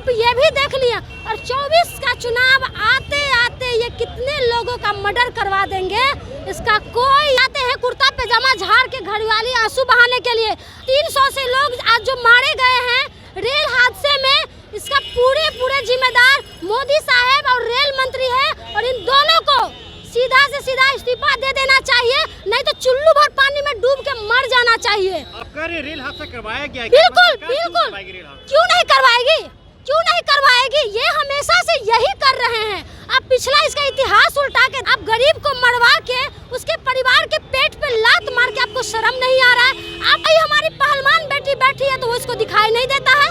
आप ये भी देख लिया। और 24 का चुनाव आते आते ये कितने लोगों का मर्डर करवा देंगे, इसका कोई आते हैं कुर्ता पैजामा झाड़ के घरवाली आंसू बहाने के लिए। 300 से लोग आज जो मारे गए हैं रेल हादसे में, इसका पूरे जिम्मेदार मोदी साहब और रेल मंत्री है। और इन दोनों को सीधा से सीधा इस्तीफा दे देना चाहिए, नहीं तो चुल्लू भर पानी में डूब के मर जाना चाहिए। आप कह रहे रेल हादसा करवाया गया, बिल्कुल क्यों नहीं करवाएगी, क्यों नहीं करवाएगी? ये हमेशा से यही कर रहे हैं। आप पिछला इसका इतिहास उल्टा के आप गरीब को मरवा के उसके परिवार के पेट पे लात मार के आपको शर्म नहीं आ रहा है? आप हमारी पहलवान बेटी बैठी है तो वो इसको दिखाई नहीं देता है,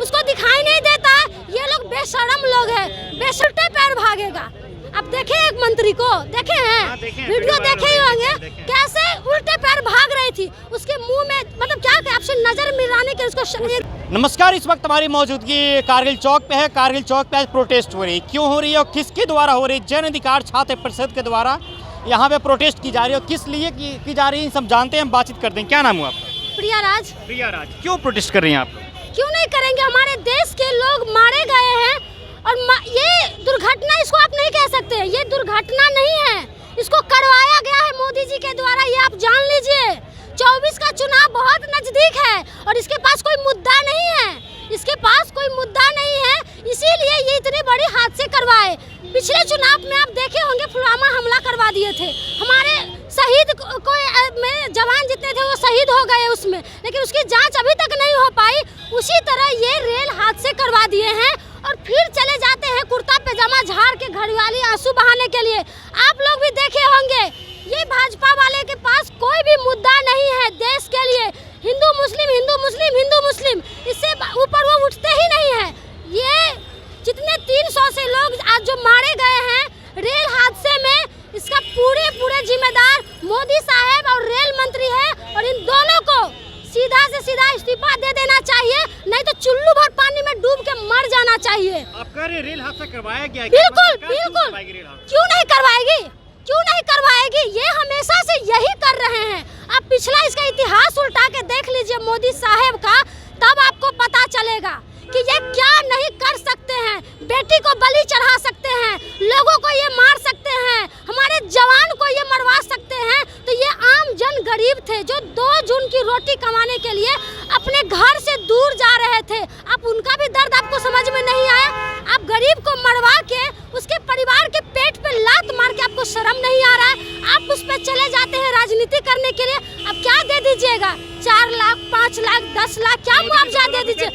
उसको दिखाई नहीं देता है। ये लोग बेशरम लोग हैं, बेसुटे पैर भागेगा। अब देखे एक मंत्री को, देखे हैं वीडियो देखे ही होंगे कैसे उल्टे पैर भाग रही थी, उसके मुंह में मतलब क्या आपसे नजर मिलाने के उसको शरीर। नमस्कार, इस वक्त हमारी मौजूदगी कारगिल चौक पे है। कारगिल चौक पे आज प्रोटेस्ट हो रही है। क्यों हो रही है और किसके द्वारा हो रही है? जन अधिकार छात्र परिषद के द्वारा यहाँ पे प्रोटेस्ट की जा रही है। और किस लिए की जा रही है सब जानते हैं, हम बातचीत करते हैं। क्या नाम हुआ आपका? प्रिया राज। प्रिया राज, क्यों प्रोटेस्ट कर रही हैं आप? क्यों नहीं करेंगे? हमारे देश के लोग मारे गए हैं और ये दुर्घटना इसको आप नहीं कह सकते, ये दुर्घटना नहीं है, इसको करवाया गया है मोदी जी के द्वारा। ये आप जान लीजिए। 24 का चुनाव बहुत नजदीक है और इसके पास कोई मुद्दा नहीं है, इसके पास कोई मुद्दा नहीं है, इसीलिए ये इतने बड़े हादसे करवाए। पिछले चुनाव में आप देखे होंगे पुलवामा हमला करवा दिए थे, हमारे शहीद को जवान जितने थे वो शहीद हो गए उसमें, लेकिन उसकी जांच अभी तक नहीं हो पाई। उसी तरह ये रेल हादसे करवा दिए हैं और फिर चले जाते हैं कुर्ता पैजामा झाड़ के घरवाली आंसू बहाने के लिए। आप लोग भी देखे होंगे ये भाजपा वाले के पास कोई भी मुद्दा नहीं है देश के लिए। हिंदू मुस्लिम हिंदू मुस्लिम हिंदू मुस्लिम, इससे ऊपर वो उठते ही नहीं है। ये जितने 300 से लोग आज जो मारे गए हैं रेल हादसे में, इसका पूरे जिम्मेदार मोदी साहब और रेल मंत्री है। और इन दोनों को सीधा से सीधा इस्तीफा दे देना चाहिए, नहीं तो चुल्लू भर पानी में डूब के मर जाना चाहिए। आप कह रहे रेल हादसा करवाया गया, बिल्कुल क्यों नहीं करवाएगी, क्यों नहीं करवाएगी? ये हमेशा से यही कर रहे हैं। आप पिछला इसका इतिहास उल्टा के देख लीजिए मोदी साहब का, तब आपको पता चलेगा कि ये क्या नहीं कर सकते हैं। बेटी को बलि चढ़ा सकते हैं, लोगों को ये मार सकते हैं, हमारे जवान को ये मरवा सकते हैं। तो ये आम जन गरीब थे जो 2 जून की रोटी कमाने के लिए अपने घर से दूर जा रहे थे। अब उनका भी दर्द आपको समझ में नहीं आया? आप गरीब को मरवा के उसके परिवार के पेट पे लात मार के आपको शर्म नहीं आ रहा है? आप उस पर चले जाते हैं राजनीति करने के लिए। अब क्या दे दीजिएगा? 4 लाख 5 लाख 10 लाख क्या मुआवजा दे दीजिए?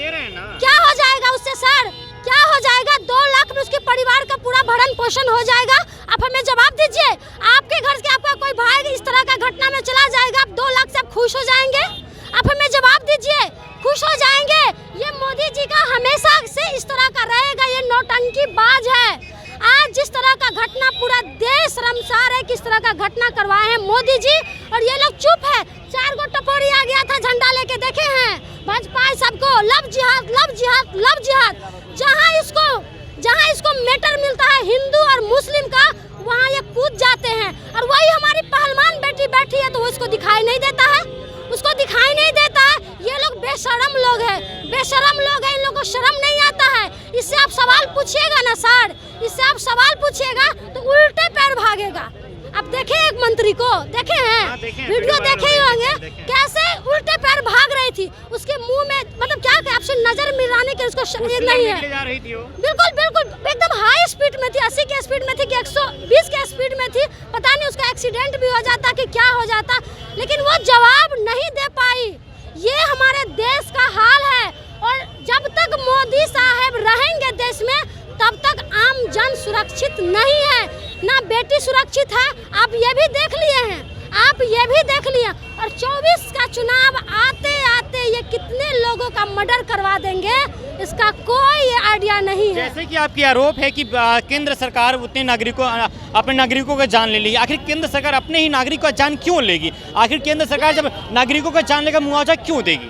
क्या हो जाएगा उससे सर? क्या हो जाएगा? 2 लाख में उसके परिवार का पूरा भरण पोषण हो जाएगा। आप हमें जवाब दीजिए। आपके घर से आपका कोई भाई इस तरह का घटना में चला जाएगा, आप 2 लाख से आप खुश हो जाएंगे? आप हमें जवाब दीजिए, खुश हो जाएंगे? ये मोदी जी का हमेशा से इस तरह का रहेगा, ये नौटंकी बाज है। आज जिस तरह का घटना पूरा देश शर्मसार है, किस तरह का घटना करवाए हैं मोदी जी, और ये लोग चुप है। 4 गो टपोरी आ गया था झंडा लेके, देखे हैं भाजपा सबको लव जिहाद लव जिहाद लव जिहाद। जहाँ इसको मेटर मिलता है हिंदू और मुस्लिम का, वहाँ ये कूद जाते हैं। और वही हमारी पहलवान बेटी बैठी है तो वो इसको दिखाई नहीं देता है, उसको दिखाई नहीं देता है। ये लोग बेशरम लोग हैं, बेशरम लोग हैं, इन लोगों को शर्म नहीं आता है। इससे आप सवाल पूछिएगा ना सर, इससे आप सवाल पूछिएगा तो उल्टे पैर भागेगा। अब देखे एक मंत्री को, देखे हैं वीडियो देखे ही होंगे कैसे उल्टे पैर भाग रही थी, उसके मुंह में मतलब क्या आपसे नजर मिलाने के उसको शरीर नहीं है। बिल्कुल एकदम हाई स्पीड में थी, 80 के स्पीड में थी कि 120 के स्पीड में थी। पता नहीं उसका एक्सीडेंट भी हो जाता कि क्या हो जाता, लेकिन वो जवाब नहीं दे पाई। ये हमारे देश का हाल है। और जब तक मोदी साहब रहेंगे देश में, तब तक आम जन सुरक्षित नहीं है, ना बेटी सुरक्षित है। आप ये भी देख लिए हैं, आप ये भी देख लिए। और 24 का चुनाव आते आते ये कितने लोगों का मर्डर करवा देंगे, इसका कोई आइडिया नहीं है। जैसे कि आपकी आरोप है कि केंद्र सरकार उतने अपने नागरिकों का जान ले ली। आखिर केंद्र सरकार अपने ही नागरिकों का जान क्यों लेगी? आखिर केंद्र सरकार जब नागरिकों का जान लेगा मुआवजा क्यों देगी?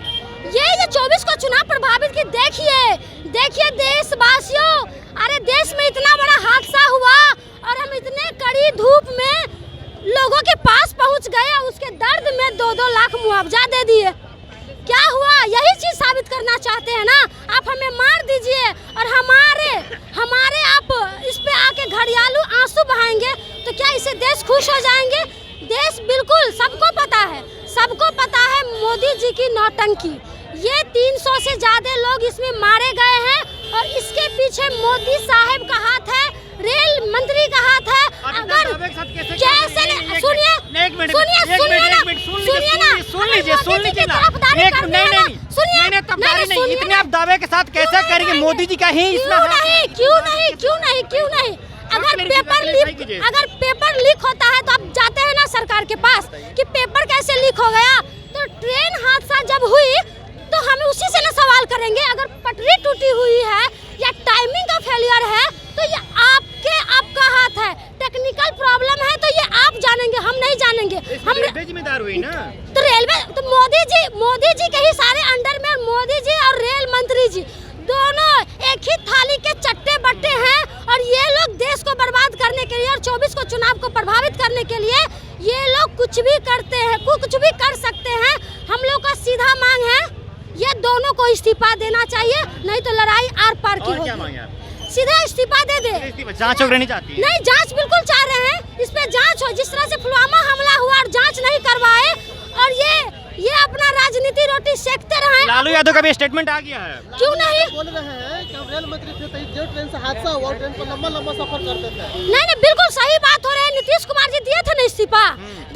ये 24 को चुनाव प्रभावित की देखिए देशवासियों, अरे देश में इतना बड़ा हादसा हुआ और हम इतने कड़ी धूप में लोगों के पास पहुंच गए, उसके दर्द में 2-2 लाख मुआवजा दे दिए। क्या हुआ? यही चीज साबित करना चाहते हैं ना। आप हमें मार दीजिए और हमारे आप इस पे आके घड़ियालू आंसू बहाएंगे तो क्या इससे देश खुश हो जाएंगे? देश बिल्कुल सबको पता है मोदी जी की नौटंकी। ये 300 से ज्यादा लोग इसमें मारे गए हैं और इसके पीछे मोदी साहब का हाथ है, रेल मंत्री का हाथ है। अगर कैसे सुनिए इतने आप दावे के साथ कैसे करेंगे? मोदी जी का ही इसमें क्यों नहीं? अगर पेपर लीक होता है तो आप जाते हैं ना सरकार के पास कि पेपर कैसे लीक हो गया। तो ट्रेन हादसा जब हुई तो हमें उसी से ना सवाल करेंगे। अगर पटरी टूटी हुई है या टाइमिंग का फेलियर है तो ये आपका हाथ है। टेक्निकल प्रॉब्लम है तो ये आप जानेंगे, हम नहीं जानेंगे। हम जिम्मेदार हुई ना तो रेलवे तो मोदी जी के ही सारे अंडर में मोदी जी और रेल मंत्री जी दोनों एक ही थाली के चट्टे बट्टे हैं। और ये लोग देश को बर्बाद करने के लिए और 24 को चुनाव को प्रभावित करने के लिए ये लोग कुछ भी करते हैं, कुछ भी कर सकते हैं। हम लोग का सीधा मांग है ये दोनों को इस्तीफा देना चाहिए, नहीं तो लड़ाई आर पार की होगी। सीधा इस्तीफा दे दे। जांच होनी चाहती है? नहीं, जांच बिल्कुल चाह रहे हैं। इस पे जांच हो, जिस तरह से पुलवामा हमला हुआ और जांच नहीं करवाए और ये अपना राजनीति रोटी सेकते रहे। लालू यादव का भी स्टेटमेंट आ गया है। क्यों नहीं बोल रहे हैं कि रेल मंत्री थे जो ट्रेन से हादसा हुआ, ट्रेन पर लंबा सफर करते थे। नहीं, बिल्कुल सही बात हो रही है। नीतीश कुमार जी दिए थे ना इस्तीफा,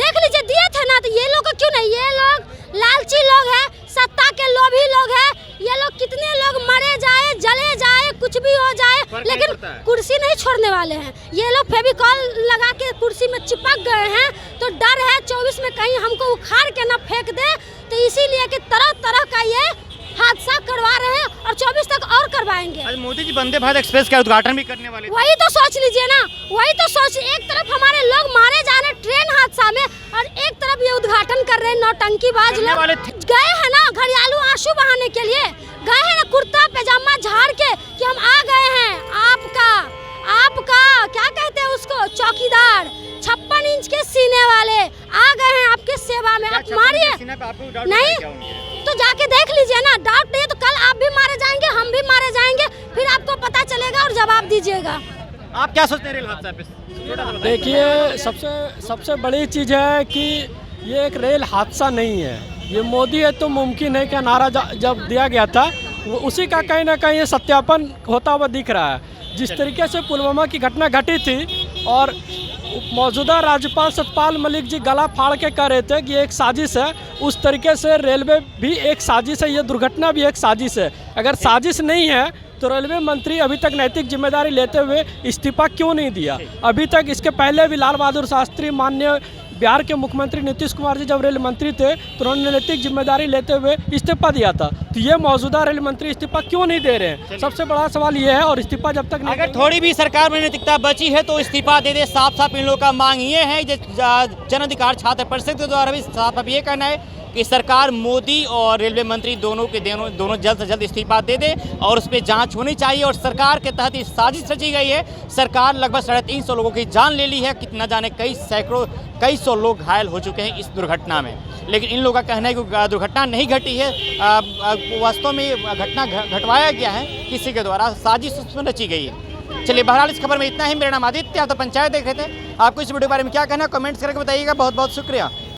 देख लीजिए दिए थे ना। तो ये लोग क्यों नहीं? ये लोग लालची लोग हैं, सत्ता के लोभी लोग हैं। ये लोग कितने लोग मरे जाए, जले जाए, कुछ भी हो जाए, लेकिन कुर्सी नहीं छोड़ने वाले हैं। ये लोग फेविकॉल लगा के कुर्सी में चिपक गए हैं तो डर है 24 में कहीं हमको उखाड़ के ना फेंक दे। तो इसीलिए कि तरह का ये हादसा करवा रहे हैं और 24 तक और करवाएंगे। आज मोदी जी वंदे भारत एक्सप्रेस का उद्घाटन भी करने वाले थे। वही तो सोच लीजिए ना, एक तरफ हमारे लोग मारे जा रहे ट्रेन हादसा में और एक तरफ ये उद्घाटन कर रहे हैं नौटंकीबाज लोग। गए हैं ना घड़ियालू आंसू बहाने के लिए, गए हैं ना कुर्ता पैजामा झाड़ के कि हम आ गए हैं आपका क्या कहते हैं उसको, चौकीदार 56 इंच के सीने वाले आ गए हैं आपके सेवा में। आप मारिए नहीं तो जाके देख लीजिए ना। डाउट नहीं तो कल आप भी मारे जाएंगे, हम भी मारे जाएंगे, फिर आपको पता चलेगा और जवाब दीजिएगा। आप क्या सोचते हैं रेल हादसा पे? देखिए, सबसे बड़ी चीज़ है कि ये एक रेल हादसा नहीं है, ये मोदी है तो मुमकिन है का नारा जब दिया गया था उसी का कहीं ना कहीं सत्यापन होता हुआ दिख रहा है। जिस तरीके से पुलवामा की घटना घटी थी और मौजूदा राज्यपाल सत्यपाल मलिक जी गला फाड़ के कह रहे थे कि ये एक साजिश है, उस तरीके से रेलवे भी एक साजिश है, ये दुर्घटना भी एक साजिश है। अगर साजिश नहीं है तो रेलवे मंत्री अभी तक नैतिक जिम्मेदारी लेते हुए इस्तीफा क्यों नहीं दिया? अभी तक इसके पहले भी लाल बहादुर शास्त्री, माननीय बिहार के मुख्यमंत्री नीतीश कुमार जी जब रेल मंत्री थे तो उन्होंने नैतिक जिम्मेदारी लेते हुए इस्तीफा दिया था। तो ये मौजूदा रेल मंत्री इस्तीफा क्यों नहीं दे रहे हैं? सबसे बड़ा सवाल ये है। और इस्तीफा जब तक नहीं, अगर थोड़ी भी सरकार में नैतिकता बची है तो इस्तीफा दे दे। साफ इन लोगों का मांग ये है। जन अधिकार छात्र परिषद के द्वारा भी साफ ये कहना है कि सरकार मोदी और रेलवे मंत्री दोनों जल्द से जल्द इस्तीफा दे दे और उस पर जांच होनी चाहिए। और सरकार के तहत इस साजिश रची गई है। सरकार लगभग 350 लोगों की जान ले ली है, कितना जाने कई सौ लोग घायल हो चुके हैं इस दुर्घटना में। लेकिन इन लोगों का कहना है कि दुर्घटना नहीं घटी है, वास्तव में घटना घटवाया गया है किसी के द्वारा, साजिश उसमें रची गई है। चलिए, बहरहाल इस खबर में इतना ही। मेरा नाम आदित्य, तो पंचायत देख रहे थे। आपको इस वीडियो के बारे में क्या कहना है कमेंट्स करके बताइएगा। बहुत बहुत शुक्रिया।